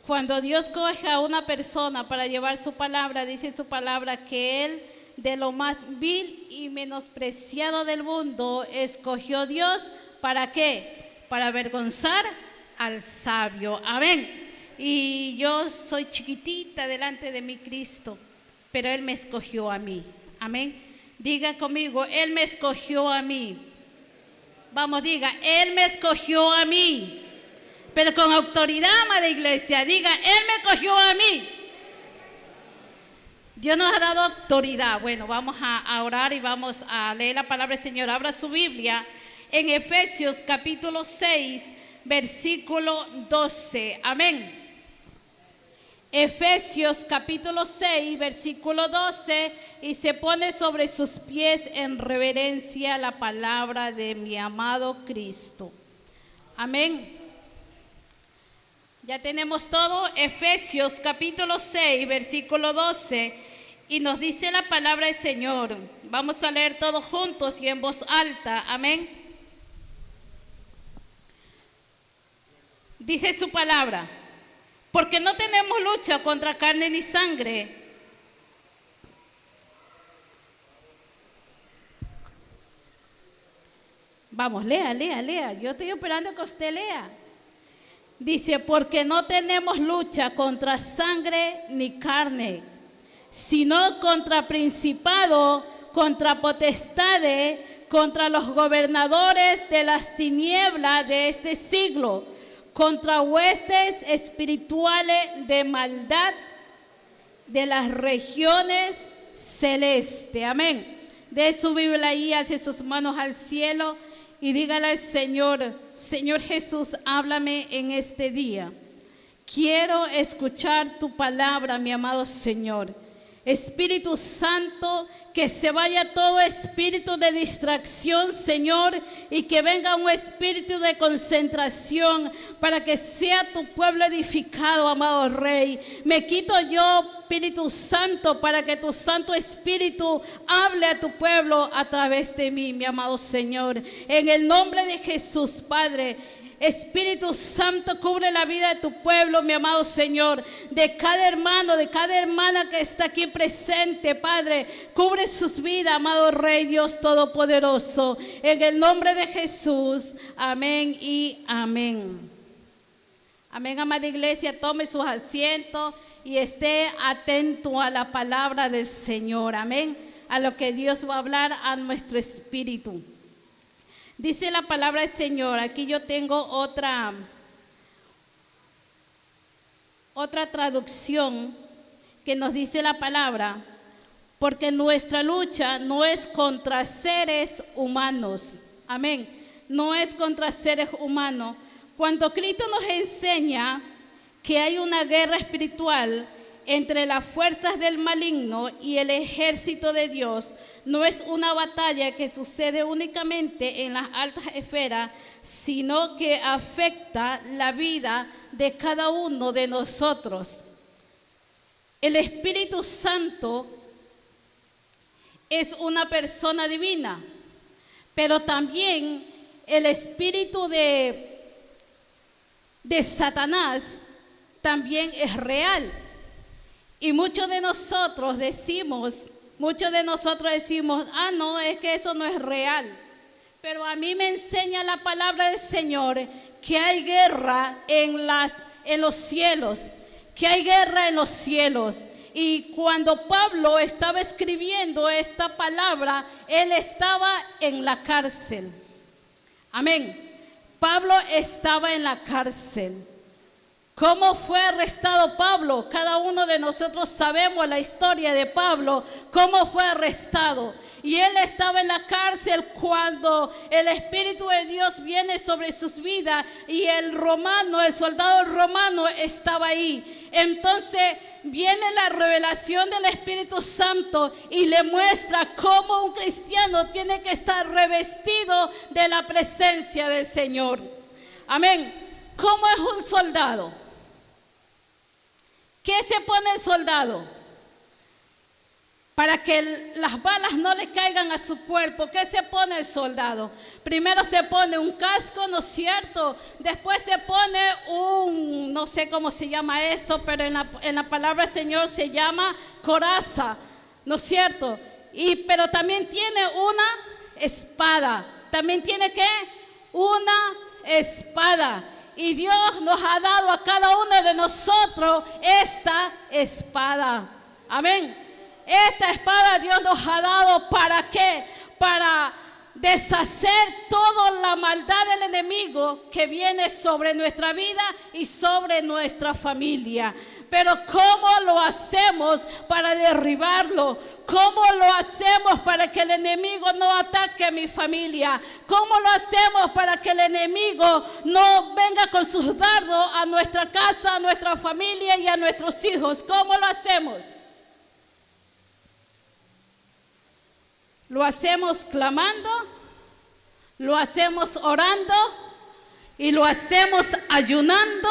Cuando Dios coge a una persona para llevar su palabra, dice su palabra que Él, de lo más vil y menospreciado del mundo, escogió Dios, ¿para qué? Para avergonzar al sabio. Amén. Y yo soy chiquitita delante de mi Cristo, pero Él me escogió a mí. Amén. Diga conmigo, Él me escogió a mí. Vamos, diga, Él me escogió a mí. Pero con autoridad, amada iglesia, diga, Él me escogió a mí. Dios nos ha dado autoridad. Bueno, vamos a orar y vamos a leer la palabra del Señor. Abra su Biblia en Efesios capítulo 6, versículo 12. Amén. Efesios capítulo 6, versículo 12, y se pone sobre sus pies en reverencia la palabra de mi amado Cristo. Amén. Ya tenemos todo. Efesios capítulo 6, versículo 12, y nos dice la palabra del Señor. Vamos a leer todos juntos y en voz alta. Amén. Dice su palabra: porque no tenemos lucha contra carne ni sangre. Vamos, lea. Yo estoy esperando que usted lea. Dice, porque no tenemos lucha contra sangre ni carne, sino contra principado, contra potestades, contra los gobernadores de las tinieblas de este siglo, contra huestes espirituales de maldad de las regiones celestes. Amén. De su Biblia ahí, hace sus manos al cielo y dígale al Señor: Señor Jesús, háblame en este día. Quiero escuchar tu palabra, mi amado Señor. Espíritu Santo, que se vaya todo espíritu de distracción, Señor, y que venga un espíritu de concentración para que sea tu pueblo edificado, amado Rey. Me quito yo, Espíritu Santo, para que tu Santo Espíritu hable a tu pueblo a través de mí, mi amado Señor. En el nombre de Jesús, Padre, Espíritu Santo, cubre la vida de tu pueblo, mi amado Señor, de cada hermano, de cada hermana que está aquí presente, Padre. Cubre sus vidas, amado Rey, Dios Todopoderoso, en el nombre de Jesús. Amén y amén. Amén, amada iglesia, tome sus asientos y esté atento a la palabra del Señor. Amén, a lo que Dios va a hablar a nuestro espíritu. Dice la palabra del Señor. Aquí yo tengo otra traducción que nos dice la palabra: porque nuestra lucha no es contra seres humanos. Amén. No es contra seres humanos. Cuando Cristo nos enseña que hay una guerra espiritual entre las fuerzas del maligno y el ejército de Dios, no es una batalla que sucede únicamente en las altas esferas, sino que afecta la vida de cada uno de nosotros. El Espíritu Santo es una persona divina, pero también el espíritu de Satanás también es real. Y muchos de nosotros decimos, no, es que eso no es real. Pero a mí me enseña la palabra del Señor que hay guerra en los cielos, que hay guerra en los cielos. Y cuando Pablo estaba escribiendo esta palabra, él estaba en la cárcel. Amén. Pablo estaba en la cárcel. ¿Cómo fue arrestado Pablo? Cada uno de nosotros sabemos la historia de Pablo, cómo fue arrestado. Y él estaba en la cárcel cuando el Espíritu de Dios viene sobre sus vidas y el soldado romano estaba ahí. Entonces viene la revelación del Espíritu Santo y le muestra cómo un cristiano tiene que estar revestido de la presencia del Señor. Amén. ¿Cómo es un soldado? ¿Qué se pone el soldado? para que las balas no le caigan a su cuerpo. ¿Qué se pone el soldado? Primero se pone un casco, ¿no es cierto? Después se pone no sé cómo se llama esto, pero en la palabra del Señor se llama coraza, ¿no es cierto? Pero también tiene una espada. También tiene ¿qué? Una espada. Y Dios nos ha dado a cada uno de nosotros esta espada. Amén. Esta espada Dios nos ha dado, ¿para qué? Para deshacer toda la maldad del enemigo que viene sobre nuestra vida y sobre nuestra familia. Pero ¿cómo lo hacemos para derribarlo? ¿Cómo lo hacemos para que el enemigo no ataque a mi familia? ¿Cómo lo hacemos para que el enemigo no venga con sus dardos a nuestra casa, a nuestra familia y a nuestros hijos? ¿Cómo lo hacemos? Lo hacemos clamando, lo hacemos orando y lo hacemos ayunando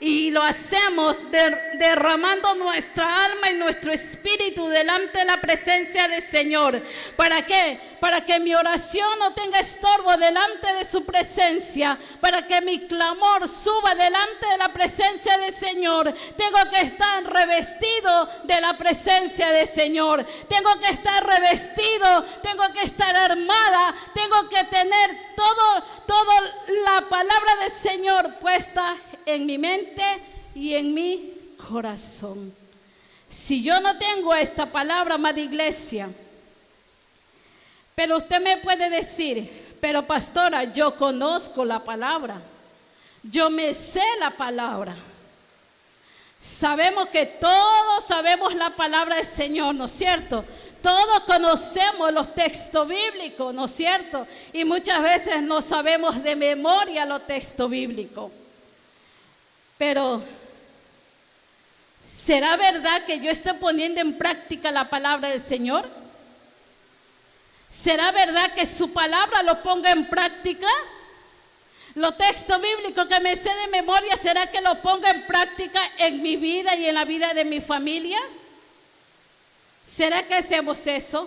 y lo hacemos derramando nuestra alma y nuestro espíritu delante de la presencia del Señor. ¿Para qué? Para que mi oración no tenga estorbo delante de su presencia, para que mi clamor suba delante de la presencia del Señor. Tengo que estar revestido de la presencia del Señor. Tengo que estar revestido, tengo que estar armada, tengo que tener toda la palabra del Señor puesta en mi mente y en mi corazón. Si yo no tengo esta palabra, amada iglesia, pero usted me puede decir, pero pastora, yo conozco la palabra, yo me sé la palabra. Sabemos que todos sabemos la palabra del Señor, ¿no es cierto? Todos conocemos los textos bíblicos, ¿no es cierto? Y muchas veces no sabemos de memoria los textos bíblicos. Pero, ¿será verdad que yo estoy poniendo en práctica la palabra del Señor? ¿Será verdad que su palabra lo ponga en práctica? Los textos bíblicos que me sé de memoria, ¿será que lo ponga en práctica en mi vida y en la vida de mi familia? ¿Será que hacemos eso?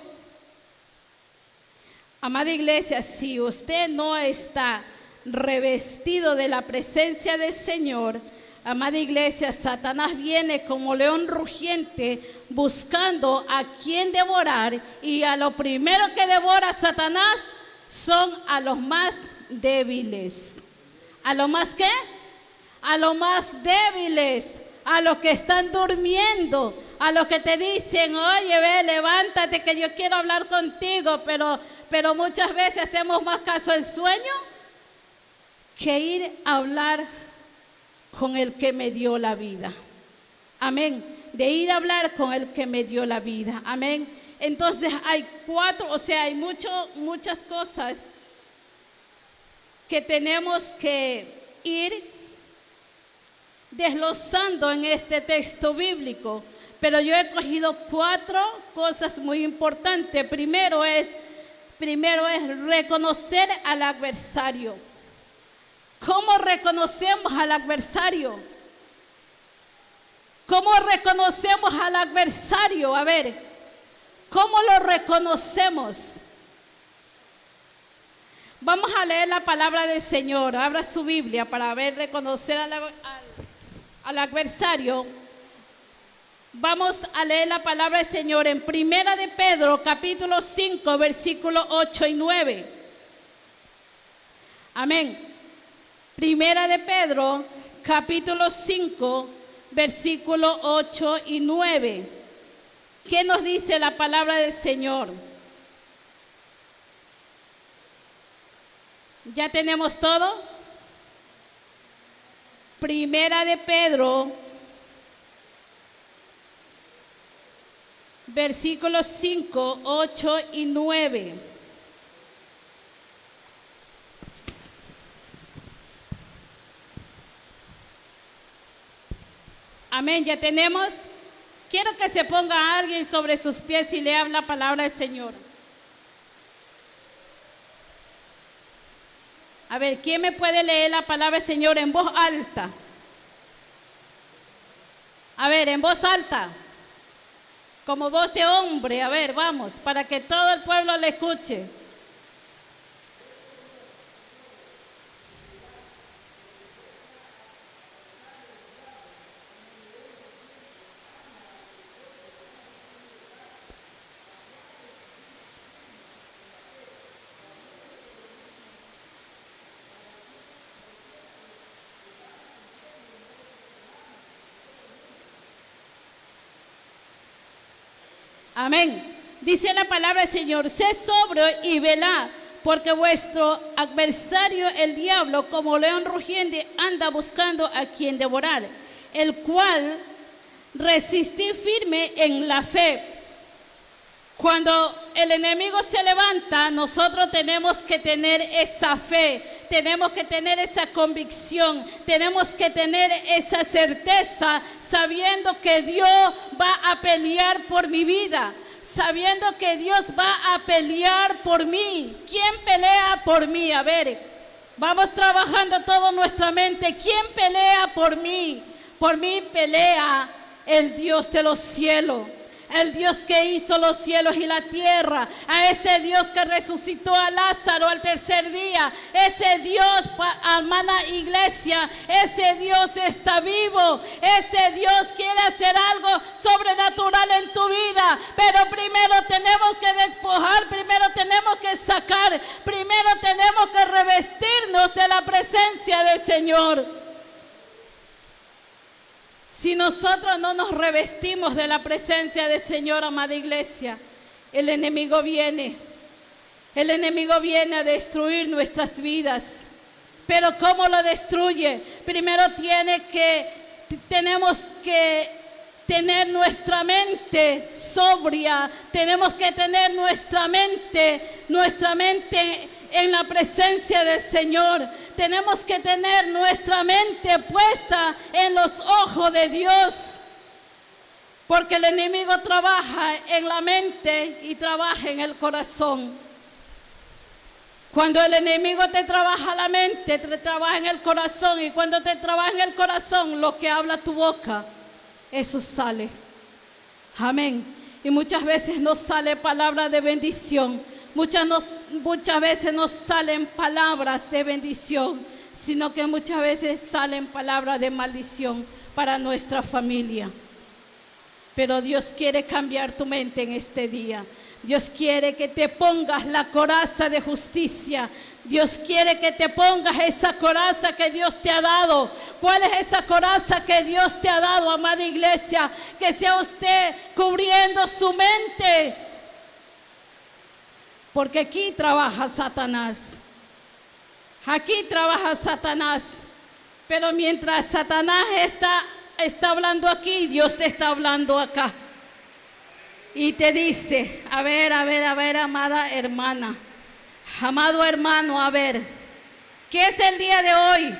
Amada iglesia, si usted no está revestido de la presencia del Señor, amada iglesia, Satanás viene como león rugiente buscando a quien devorar, y a lo primero que devora Satanás son a los más débiles. ¿A lo más qué? A los más débiles, a los que están durmiendo, a los que te dicen, oye, ve, levántate que yo quiero hablar contigo, pero muchas veces hacemos más caso al sueño que ir a hablar con el que me dio la vida. Amén. De ir a hablar con el que me dio la vida. Amén. Entonces hay hay muchas cosas que tenemos que ir desglosando en este texto bíblico. Pero yo he cogido 4 cosas muy importantes. Primero es reconocer al adversario. ¿Cómo reconocemos al adversario? ¿Cómo reconocemos al adversario? A ver, ¿cómo lo reconocemos? Vamos a leer la palabra del Señor. Abra su Biblia para ver, reconocer al adversario. Vamos a leer la palabra del Señor en Primera de Pedro, capítulo 5, versículos 8 y 9. Amén. Primera de Pedro, capítulo 5, versículos 8 y 9. ¿Qué nos dice la palabra del Señor? ¿Ya tenemos todo? Primera de Pedro, versículos 5, 8 y 9. Amén, ya tenemos. Quiero que se ponga alguien sobre sus pies y lea la palabra del Señor. A ver, ¿quién me puede leer la palabra del Señor en voz alta? A ver, en voz alta. como voz de hombre. A ver, vamos, para que todo el pueblo le escuche. Amén. Dice la palabra del Señor: sé sobrio y velad, porque vuestro adversario el diablo, como león rugiente, anda buscando a quien devorar, el cual resistid firme en la fe. Cuando el enemigo se levanta, nosotros tenemos que tener esa fe, tenemos que tener esa convicción, tenemos que tener esa certeza, sabiendo que Dios va a pelear por mi vida, sabiendo que Dios va a pelear por mí. ¿Quién pelea por mí? A ver, vamos trabajando toda nuestra mente. ¿Quién pelea por mí? Por mí pelea el Dios de los cielos. El Dios que hizo los cielos y la tierra, a ese Dios que resucitó a Lázaro al tercer día, ese Dios, hermana iglesia, ese Dios está vivo, ese Dios quiere hacer algo sobrenatural en tu vida, pero primero tenemos que despojar, primero tenemos que sacar, primero tenemos que revestirnos de la presencia del Señor. Si nosotros no nos revestimos de la presencia del Señor, amada iglesia, el enemigo viene a destruir nuestras vidas. Pero ¿cómo lo destruye? Primero tenemos que tener nuestra mente sobria, tenemos que tener nuestra mente en la presencia del Señor. Tenemos que tener nuestra mente puesta en los ojos de Dios, porque el enemigo trabaja en la mente y trabaja en el corazón. Cuando el enemigo te trabaja la mente, te trabaja en el corazón, y cuando te trabaja en el corazón, lo que habla tu boca, eso sale. Amén. Y muchas veces nos sale palabra de bendición. Muchas veces no salen palabras de bendición, sino que muchas veces salen palabras de maldición para nuestra familia. Pero Dios quiere cambiar tu mente en este día. Dios quiere que te pongas la coraza de justicia. Dios quiere que te pongas esa coraza que Dios te ha dado. ¿Cuál es esa coraza que Dios te ha dado, amada iglesia? Que sea usted cubriendo su mente. Porque aquí trabaja Satanás. Aquí trabaja Satanás. Pero mientras Satanás está hablando aquí, Dios te está hablando acá. Y te dice, a ver, amada hermana, amado hermano, a ver, ¿qué es el día de hoy?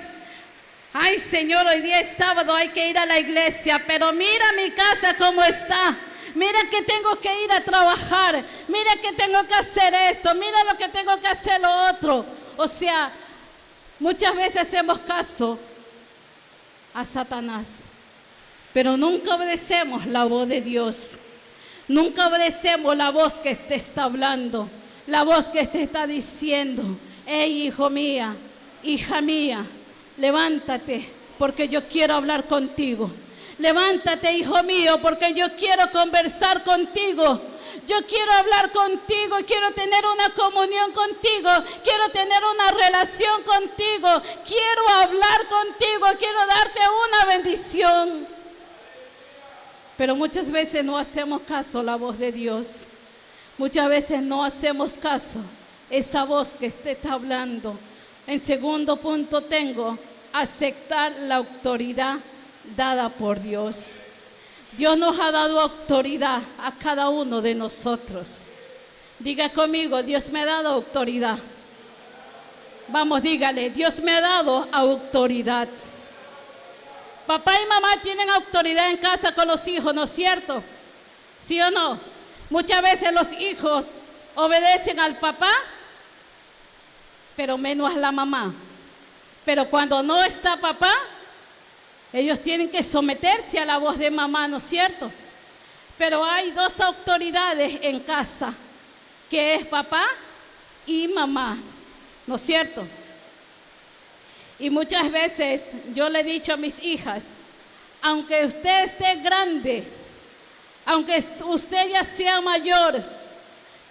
Ay, Señor, hoy día es sábado, hay que ir a la iglesia, pero mira mi casa cómo está. Mira que tengo que ir a trabajar, mira que tengo que hacer esto, mira lo que tengo que hacer lo otro. O sea, muchas veces hacemos caso a Satanás, pero nunca obedecemos la voz de Dios. Nunca obedecemos la voz que te está hablando, la voz que te está diciendo: hey, hijo mía, hija mía, levántate, porque yo quiero hablar contigo. Levántate, hijo mío, porque yo quiero conversar contigo. Yo quiero hablar contigo, quiero tener una comunión contigo, quiero tener una relación contigo, quiero hablar contigo, quiero darte una bendición. Pero muchas veces no hacemos caso a la voz de Dios. Muchas veces no hacemos caso a esa voz que te está hablando. En segundo punto tengo: aceptar la autoridad dada por Dios. Dios nos ha dado autoridad a cada uno de nosotros. Diga conmigo: Dios me ha dado autoridad. Vamos, dígale: Dios me ha dado autoridad. Papá y mamá tienen autoridad en casa con los hijos, ¿no es cierto? ¿Sí o no? Muchas veces los hijos obedecen al papá, pero menos a la mamá. Pero cuando no está papá, ellos tienen que someterse a la voz de mamá, ¿no es cierto? Pero hay dos autoridades en casa, que es papá y mamá, ¿no es cierto? Y muchas veces yo le he dicho a mis hijas, aunque usted esté grande, aunque usted ya sea mayor,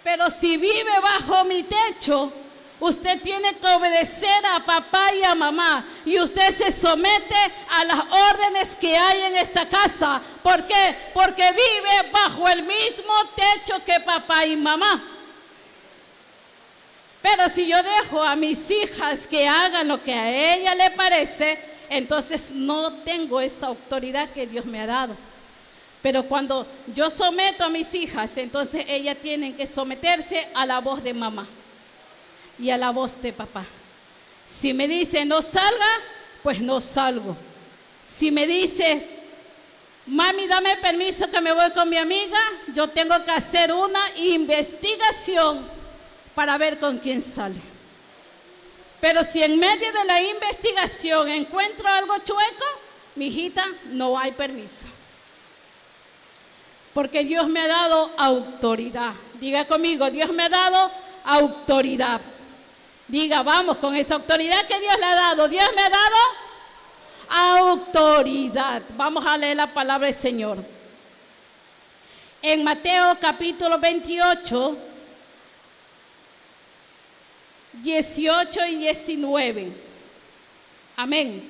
pero si vive bajo mi techo, usted tiene que obedecer a papá y a mamá. Y usted se somete a las órdenes que hay en esta casa. ¿Por qué? Porque vive bajo el mismo techo que papá y mamá. Pero si yo dejo a mis hijas que hagan lo que a ella le parece, entonces no tengo esa autoridad que Dios me ha dado. Pero cuando yo someto a mis hijas, entonces ellas tienen que someterse a la voz de mamá y a la voz de papá. Si me dice no salga, pues no salgo. Si me dice, mami, dame permiso que me voy con mi amiga, yo tengo que hacer una investigación para ver con quién sale. Pero si en medio de la investigación encuentro algo chueco, mi hijita, no hay permiso. Porque Dios me ha dado autoridad. Diga conmigo, Dios me ha dado autoridad. Diga, vamos, con esa autoridad que Dios le ha dado. Dios me ha dado autoridad. Vamos a leer la palabra del Señor. En Mateo capítulo 28, 18 y 19. Amén.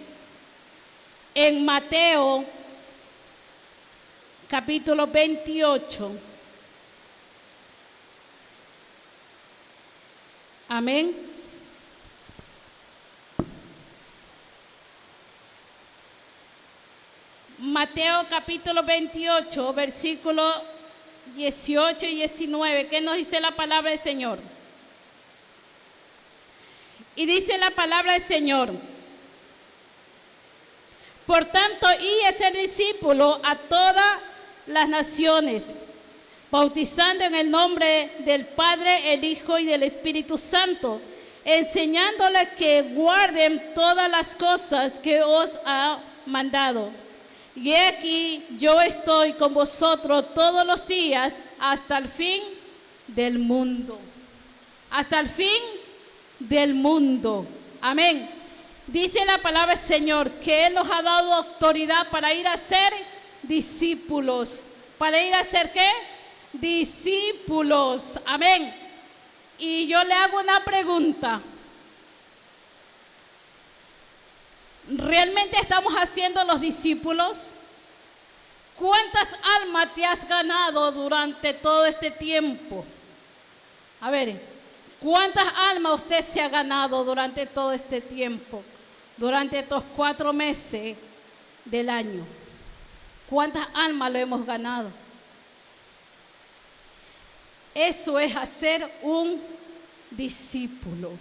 En Mateo capítulo 28. Amén. Mateo capítulo 28, versículo 18 y 19. ¿Qué nos dice la palabra del Señor? Y dice la palabra del Señor: por tanto, y es el discípulo a todas las naciones, bautizando en el nombre del Padre, el Hijo y del Espíritu Santo, enseñándoles que guarden todas las cosas que os ha mandado. Y he aquí, yo estoy con vosotros todos los días hasta el fin del mundo. Hasta el fin del mundo. Amén. Dice la palabra del Señor que Él nos ha dado autoridad para ir a ser discípulos. ¿Para ir a ser qué? Discípulos. Amén. Y yo le hago una pregunta. ¿Realmente estamos haciendo los discípulos? ¿Cuántas almas te has ganado durante todo este tiempo? A ver, ¿cuántas almas usted se ha ganado durante todo este tiempo? Durante estos 4 meses del año. ¿Cuántas almas lo hemos ganado? Eso es hacer un discípulo.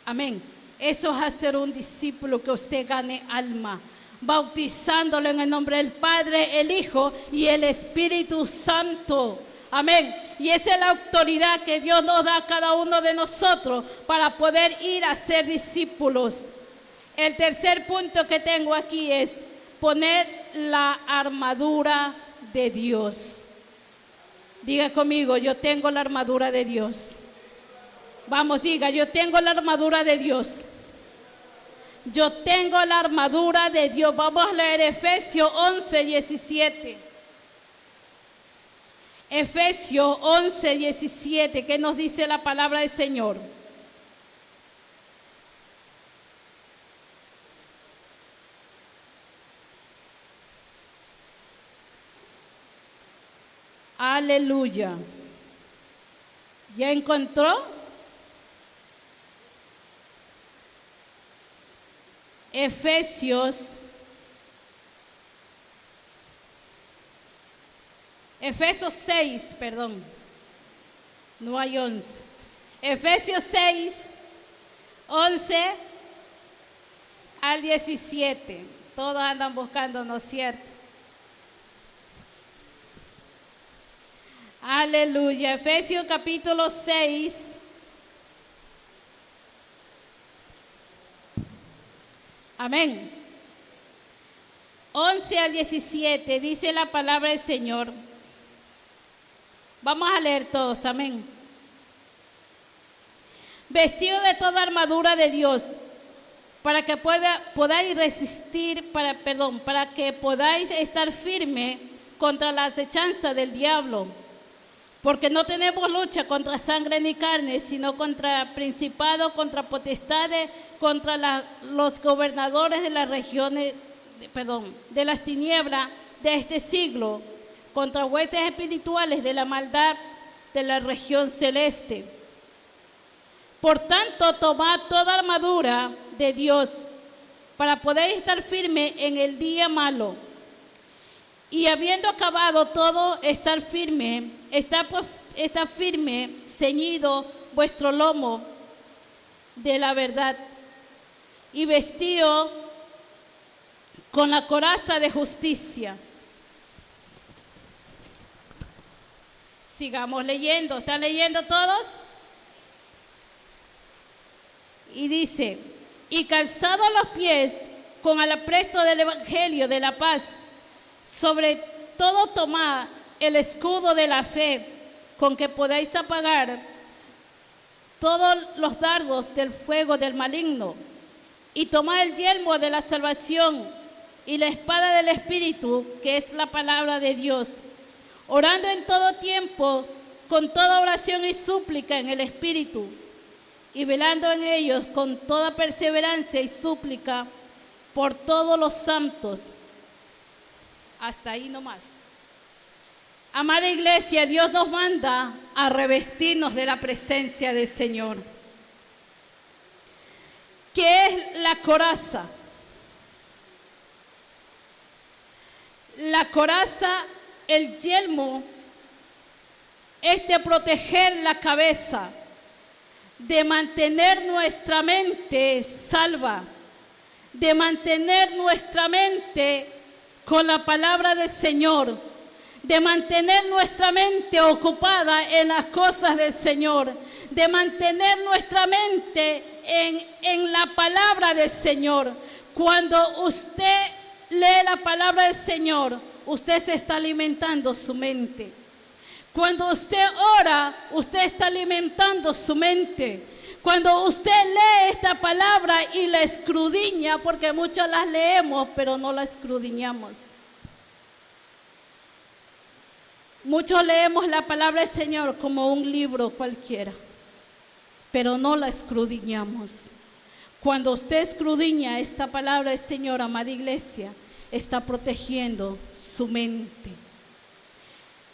Amén. Eso es hacer un discípulo, que usted gane alma, bautizándolo en el nombre del Padre, el Hijo y el Espíritu Santo. Amén. Y esa es la autoridad que Dios nos da a cada uno de nosotros para poder ir a ser discípulos. El tercer punto que tengo aquí es poner la armadura de Dios. Diga conmigo, yo tengo la armadura de Dios. Vamos, diga, yo tengo la armadura de Dios. Yo tengo la armadura de Dios. Vamos a leer Efesios 11, 17. Efesios 11, 17. ¿Qué nos dice la palabra del Señor? Aleluya. ¿Ya encontró? Efesios 6, perdón. No hay 11. Efesios 6, 11 al 17. Todos andan buscando, ¿no es cierto? Aleluya. Efesios capítulo 6. Amén. 11 al 17 dice la palabra del Señor. Vamos a leer todos, amén. Vestido de toda armadura de Dios, para que podáis resistir, para que podáis estar firme contra la acechanza del diablo. Porque no tenemos lucha contra sangre ni carne, sino contra principados, contra potestades, contra los gobernadores de las regiones, de las tinieblas de este siglo, contra huestes espirituales de la maldad de la región celeste. Por tanto, tomad toda armadura de Dios para poder estar firme en el día malo. Y habiendo acabado todo, estar firme, está firme, ceñido vuestro lomo de la verdad y vestido con la coraza de justicia. Sigamos leyendo. ¿Están leyendo todos? Y dice, y calzados los pies con el apresto del evangelio de la paz, sobre todo tomad el escudo de la fe, con que podáis apagar todos los dardos del fuego del maligno, y tomad el yelmo de la salvación y la espada del Espíritu, que es la palabra de Dios, orando en todo tiempo, con toda oración y súplica en el Espíritu, y velando en ellos con toda perseverancia y súplica por todos los santos. Hasta ahí nomás. Amada iglesia, Dios nos manda a revestirnos de la presencia del Señor. ¿Qué es la coraza? La coraza, el yelmo, es de proteger la cabeza, de mantener nuestra mente salva, de mantener nuestra mente con la palabra del Señor, de mantener nuestra mente ocupada en las cosas del Señor, de mantener nuestra mente en la palabra del Señor. Cuando usted lee la palabra del Señor, usted se está alimentando su mente. Cuando usted ora, usted está alimentando su mente. Cuando usted lee esta palabra y la escudriña, porque muchos las leemos, pero no la escudriñamos. Muchos leemos la palabra del Señor como un libro cualquiera, pero no la escudriñamos. Cuando usted escudriña esta palabra del Señor, amada iglesia, está protegiendo su mente.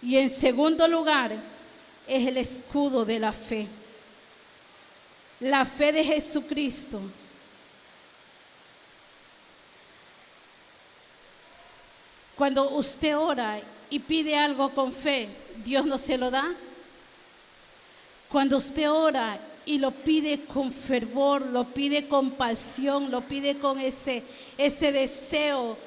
Y en segundo lugar, es el escudo de la fe. La fe de Jesucristo. Cuando usted ora y pide algo con fe, ¿Dios no se lo da? Cuando usted ora y lo pide con fervor, lo pide con pasión, lo pide con ese deseo,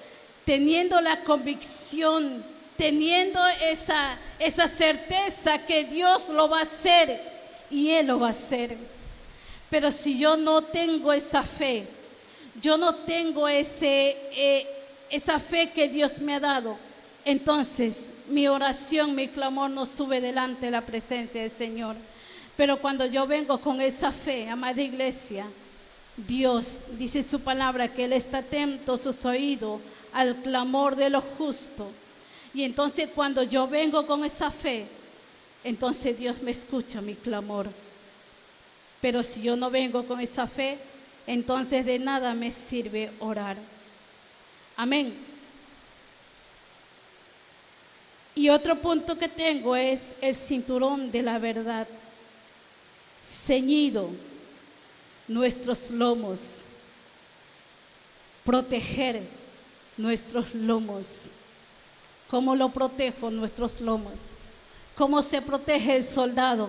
teniendo la convicción, teniendo esa certeza que Dios lo va a hacer y Él lo va a hacer. Pero si yo no tengo esa fe, yo no tengo esa fe que Dios me ha dado, entonces mi oración, mi clamor no sube delante de la presencia del Señor. Pero cuando yo vengo con esa fe, amada iglesia, Dios dice su palabra que Él está atento sus oídos al clamor de los justos. Y entonces cuando yo vengo con esa fe, entonces Dios me escucha mi clamor. Pero si yo no vengo con esa fe, entonces de nada me sirve orar. Amén. Y otro punto que tengo es el cinturón de la verdad, ceñido nuestros lomos, proteger nuestros lomos. ¿Cómo lo protejo nuestros lomos? ¿Cómo se protege el soldado?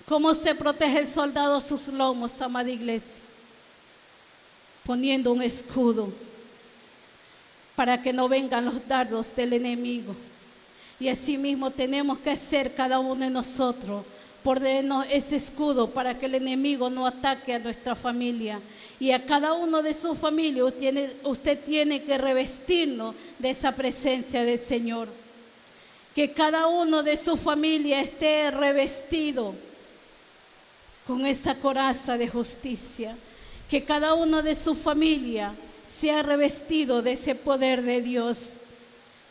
¿Cómo se protege el soldado sus lomos, amada iglesia? Poniendo un escudo para que no vengan los dardos del enemigo. Y así mismo tenemos que hacer cada uno de nosotros, ponernos ese escudo para que el enemigo no ataque a nuestra familia. Y a cada uno de su familia usted tiene que revestirnos de esa presencia del Señor. Que cada uno de su familia esté revestido con esa coraza de justicia. Que cada uno de su familia sea revestido de ese poder de Dios.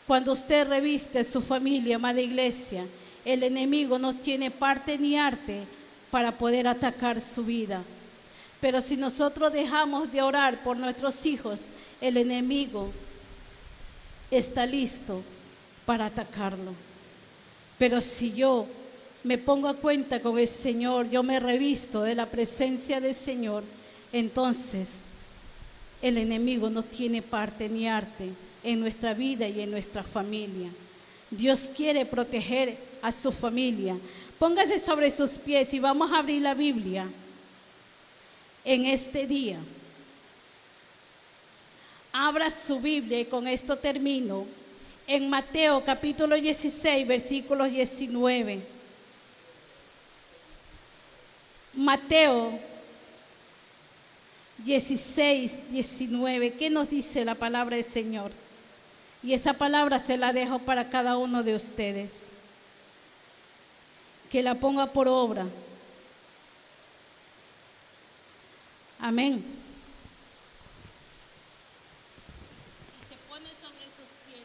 Cuando usted reviste su familia, amada iglesia, el enemigo no tiene parte ni arte para poder atacar su vida. Pero si nosotros dejamos de orar por nuestros hijos, el enemigo está listo para atacarlo. Pero si yo me pongo a cuenta con el Señor, yo me revisto de la presencia del Señor, entonces el enemigo no tiene parte ni arte en nuestra vida y en nuestra familia. Dios quiere proteger a su familia. Póngase sobre sus pies y vamos a abrir la Biblia en este día. Abra su Biblia y con esto termino. En Mateo capítulo 16, versículos 19. Mateo 16, 19. ¿Qué nos dice la palabra del Señor? Y esa palabra se la dejo para cada uno de ustedes. Que la ponga por obra. Amén. Y se pone sobre sus pies.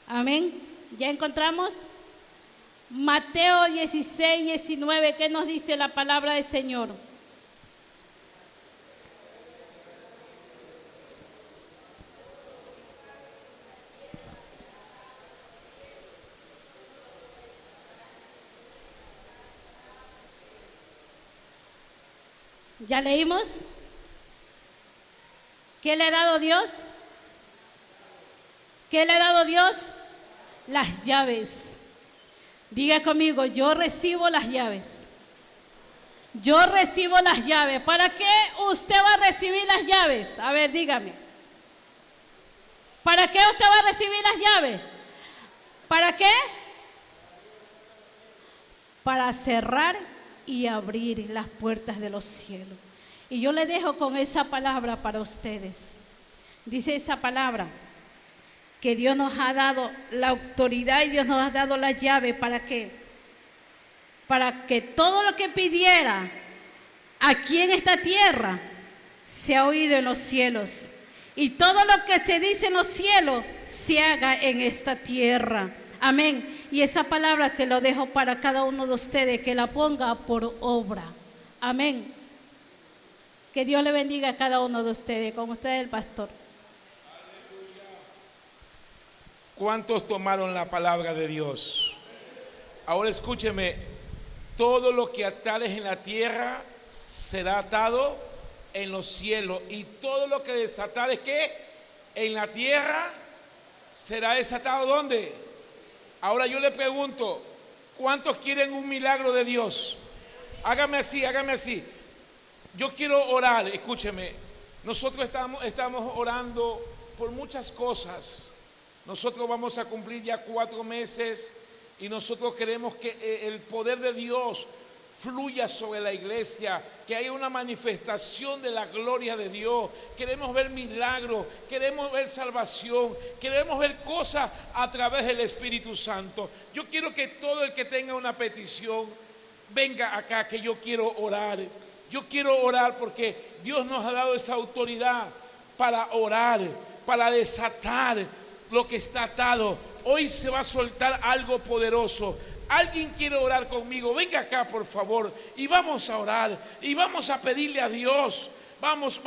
Amén. ¿Ya encontramos? Mateo 16, 19. ¿Qué nos dice la palabra del Señor? ¿Ya leímos? ¿Qué le ha dado Dios? ¿Qué le ha dado Dios? Las llaves. Diga conmigo, yo recibo las llaves. Yo recibo las llaves. ¿Para qué usted va a recibir las llaves? A ver, dígame. ¿Para qué usted va a recibir las llaves? ¿Para qué? Para cerrar y abrir las puertas de los cielos. Y yo le dejo con esa palabra para ustedes. Dice esa palabra que Dios nos ha dado la autoridad y Dios nos ha dado la llave. ¿Para qué? Para que todo lo que pidiera aquí en esta tierra sea oído en los cielos. Y todo lo que se dice en los cielos se haga en esta tierra. Amén. Y esa palabra se lo dejo para cada uno de ustedes, que la ponga por obra. Amén. Que Dios le bendiga a cada uno de ustedes. Con ustedes el pastor. ¿Cuántos tomaron la palabra de Dios? Ahora escúcheme, todo lo que atares en la tierra será atado en los cielos, y todo lo que desatares ¿qué? En la tierra será desatado ¿dónde? Ahora yo le pregunto, ¿cuántos quieren un milagro de Dios? Hágame así, hágame así. Yo quiero orar, escúcheme. Nosotros estamos orando por muchas cosas. Nosotros vamos a cumplir ya 4 meses y nosotros queremos que el poder de Dios fluya sobre la iglesia, que haya una manifestación de la gloria de Dios. Queremos ver milagros, queremos ver salvación, queremos ver cosas a través del Espíritu Santo. Yo quiero que todo el que tenga una petición venga acá, que yo quiero orar. Yo quiero orar porque Dios nos ha dado esa autoridad para orar, para desatar lo que está atado. Hoy se va a soltar algo poderoso. ¿Alguien quiere orar conmigo? Venga acá, por favor, y vamos a orar y vamos a pedirle a Dios. Vamos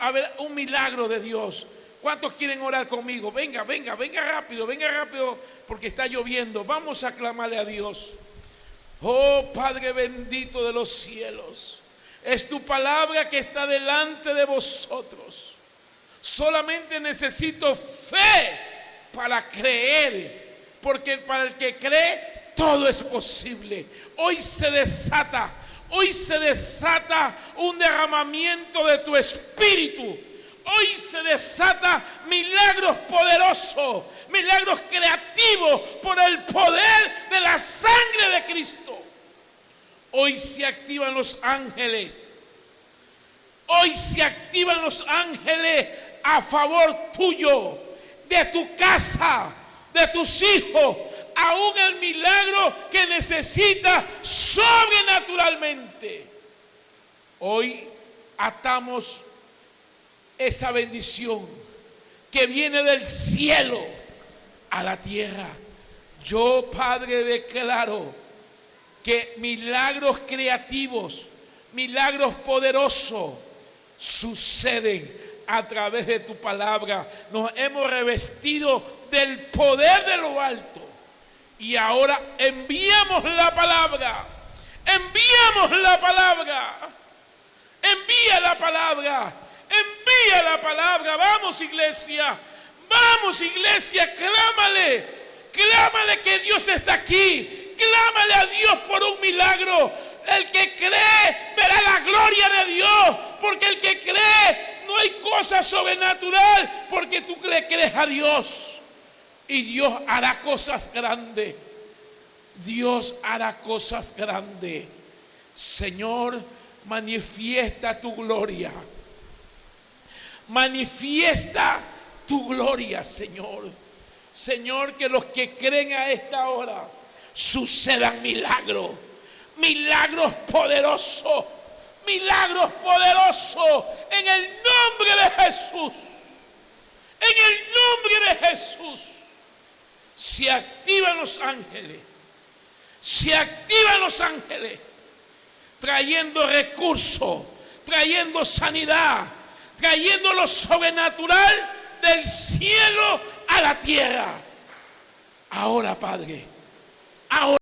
a ver un milagro de Dios. ¿Cuántos quieren orar conmigo? Venga rápido, porque está lloviendo. Vamos a clamarle a Dios. Oh Padre bendito de los cielos, es tu palabra que está delante de vosotros. Solamente necesito fe para creer, porque para el que cree todo es posible. Hoy se desata un derramamiento de tu espíritu. Hoy se desata milagros poderosos, milagros creativos por el poder de la sangre de Cristo. Hoy se activan los ángeles. Hoy se activan los ángeles a favor tuyo, de tu casa, de tus hijos, aún el milagro que necesitas sobrenaturalmente. Hoy atamos esa bendición que viene del cielo a la tierra. Yo, Padre, declaro que milagros creativos, milagros poderosos suceden a través de tu palabra. Nos hemos revestido del poder de lo alto y ahora enviamos la palabra. Enviamos la palabra. Envía la palabra. Envía la palabra. Vamos, iglesia. Vamos, iglesia. Clámale. Clámale que Dios está aquí. Clámale a Dios por un milagro. El que cree verá la gloria de Dios. Porque el que cree, no hay cosa sobrenatural. Porque tú le crees a Dios. Y Dios hará cosas grandes. Dios hará cosas grandes. Señor, manifiesta tu gloria. Manifiesta tu gloria, Señor. Señor, que los que creen a esta hora sucedan milagros. Milagros poderosos. Milagros poderosos. En el nombre de Jesús. En el nombre de Jesús. Se activan los ángeles. Se activan los ángeles. Trayendo recursos. Trayendo sanidad. Trayendo lo sobrenatural del cielo a la tierra. Ahora, Padre. Ahora.